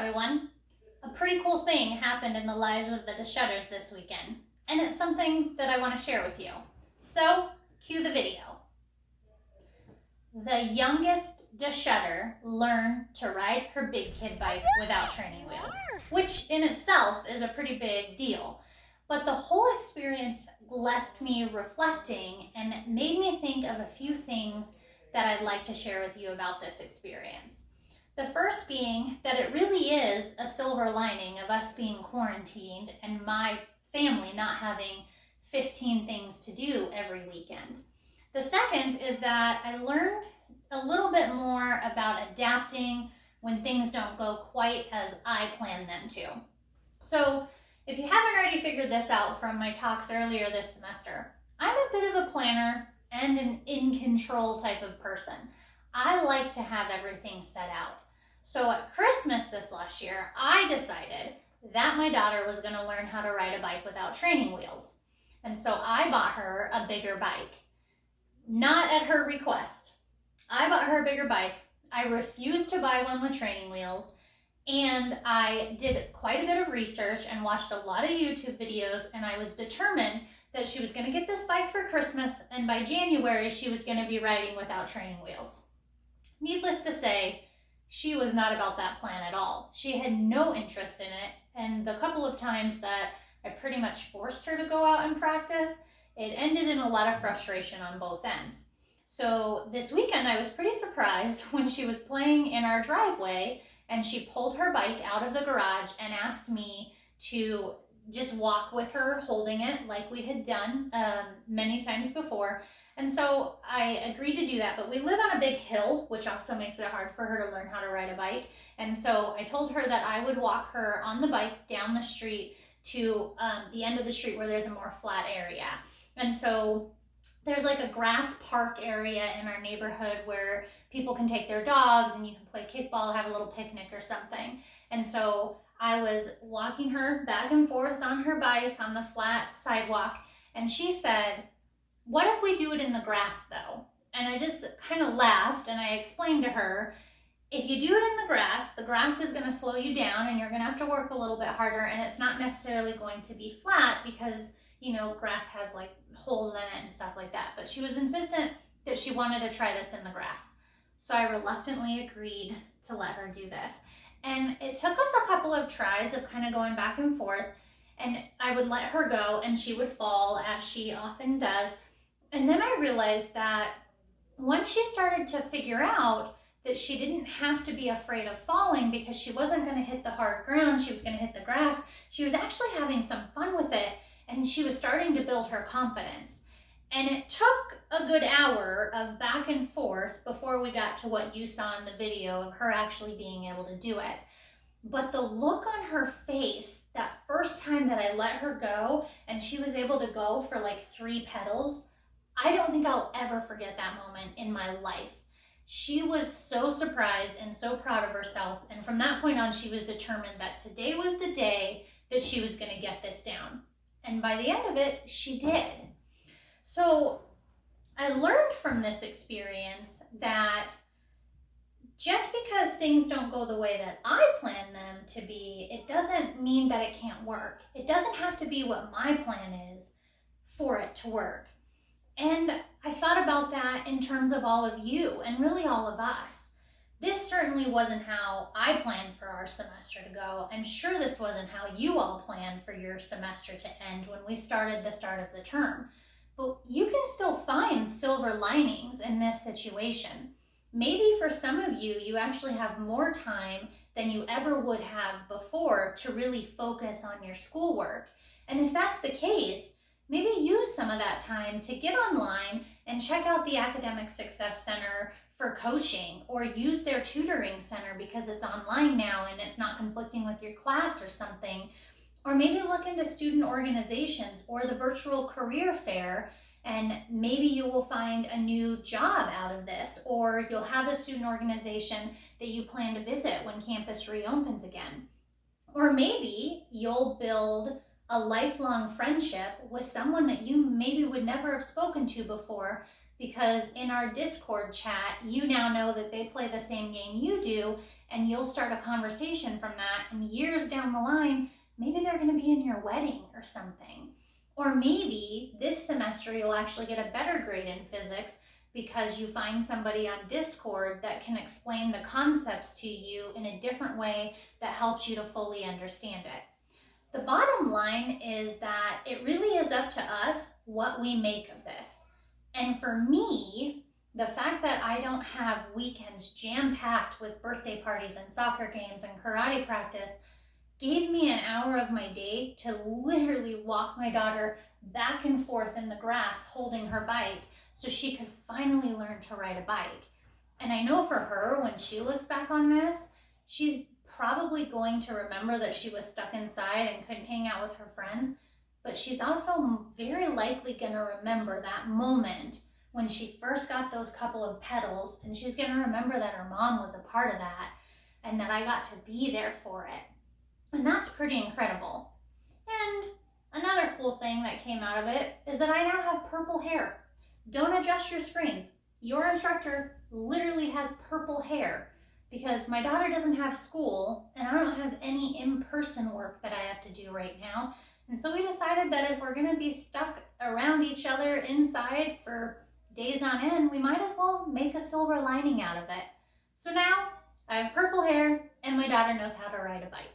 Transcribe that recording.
everyone. A pretty cool thing happened in the lives of the Deshutters this weekend, and it's something that I want to share with you. So, cue the video. The youngest Deshutter learned to ride her big kid bike without training wheels, which in itself is a pretty big deal. But the whole experience left me reflecting and made me think of a few things that I'd like to share with you about this experience. The first being that it really is a silver lining of us being quarantined and my family not having 15 things to do every weekend. The second is that I learned a little bit more about adapting when things don't go quite as I plan them to. So if you haven't already figured this out from my talks earlier this semester, I'm a bit of a planner and an in-control type of person. I like to have everything set out. So at Christmas this last year, I decided that my daughter was going to learn how to ride a bike without training wheels. And so I bought her a bigger bike. Not at her request. I bought her a bigger bike. I refused to buy one with training wheels. And I did quite a bit of research and watched a lot of YouTube videos, and I was determined that she was going to get this bike for Christmas, and by January she was going to be riding without training wheels. Needless to say, she was not about that plan at all. She had no interest in it, and the couple of times that I pretty much forced her to go out and practice, it ended in a lot of frustration on both ends. So this weekend I was pretty surprised when she was playing in our driveway and she pulled her bike out of the garage and asked me to just walk with her holding it like we had done many times before. And so I agreed to do that, but we live on a big hill, which also makes it hard for her to learn how to ride a bike. And so I told her that I would walk her on the bike down the street to the end of the street where there's a more flat area. And so there's like a grass park area in our neighborhood where people can take their dogs and you can play kickball, have a little picnic or something. And so I was walking her back and forth on her bike on the flat sidewalk, and she said, "What if we do it in the grass though?" And I just kind of laughed and I explained to her, if you do it in the grass is going to slow you down and you're going to have to work a little bit harder, and it's not necessarily going to be flat because, you know, grass has like holes in it and stuff like that. But she was insistent that she wanted to try this in the grass. So I reluctantly agreed to let her do this. And it took us a couple of tries of kind of going back and forth, and I would let her go and she would fall, as she often does. And then I realized that once she started to figure out that she didn't have to be afraid of falling because she wasn't going to hit the hard ground, she was going to hit the grass, she was actually having some fun with it, and she was starting to build her confidence. And it took a good hour of back and forth before we got to what you saw in the video of her actually being able to do it. But the look on her face that first time that I let her go and she was able to go for like 3 pedals, I don't think I'll ever forget that moment in my life. She was so surprised and so proud of herself. And from that point on, she was determined that today was the day that she was going to get this down. And by the end of it, she did. So I learned from this experience that just because things don't go the way that I plan them to be, it doesn't mean that it can't work. It doesn't have to be what my plan is for it to work. And I thought about that in terms of all of you and really all of us. This certainly wasn't how I planned for our semester to go. I'm sure this wasn't how you all planned for your semester to end when we started the start of the term. But you can still find silver linings in this situation. Maybe for some of you, you actually have more time than you ever would have before to really focus on your schoolwork. And if that's the case, maybe use some of that time to get online and check out the Academic Success Center for coaching, or use their tutoring center because it's online now and it's not conflicting with your class or something. Or maybe look into student organizations or the virtual career fair, and maybe you will find a new job out of this, or you'll have a student organization that you plan to visit when campus reopens again. Or maybe you'll build a lifelong friendship with someone that you maybe would never have spoken to before, because in our Discord chat, you now know that they play the same game you do, and you'll start a conversation from that, and years down the line, maybe they're going to be in your wedding or something. Or maybe this semester you'll actually get a better grade in physics because you find somebody on Discord that can explain the concepts to you in a different way that helps you to fully understand it. The bottom line is that it really is up to us what we make of this. And for me, the fact that I don't have weekends jam-packed with birthday parties and soccer games and karate practice gave me an hour of my day to literally walk my daughter back and forth in the grass holding her bike so she could finally learn to ride a bike. And I know for her, when she looks back on this, she's probably going to remember that she was stuck inside and couldn't hang out with her friends, but she's also very likely going to remember that moment when she first got those couple of pedals, and she's going to remember that her mom was a part of that and that I got to be there for it. And that's pretty incredible. And another cool thing that came out of it is that I now have purple hair. Don't adjust your screens. Your instructor literally has purple hair because my daughter doesn't have school and I don't have any in-person work that I have to do right now. And so we decided that if we're gonna be stuck around each other inside for days on end, we might as well make a silver lining out of it. So now I have purple hair and my daughter knows how to ride a bike.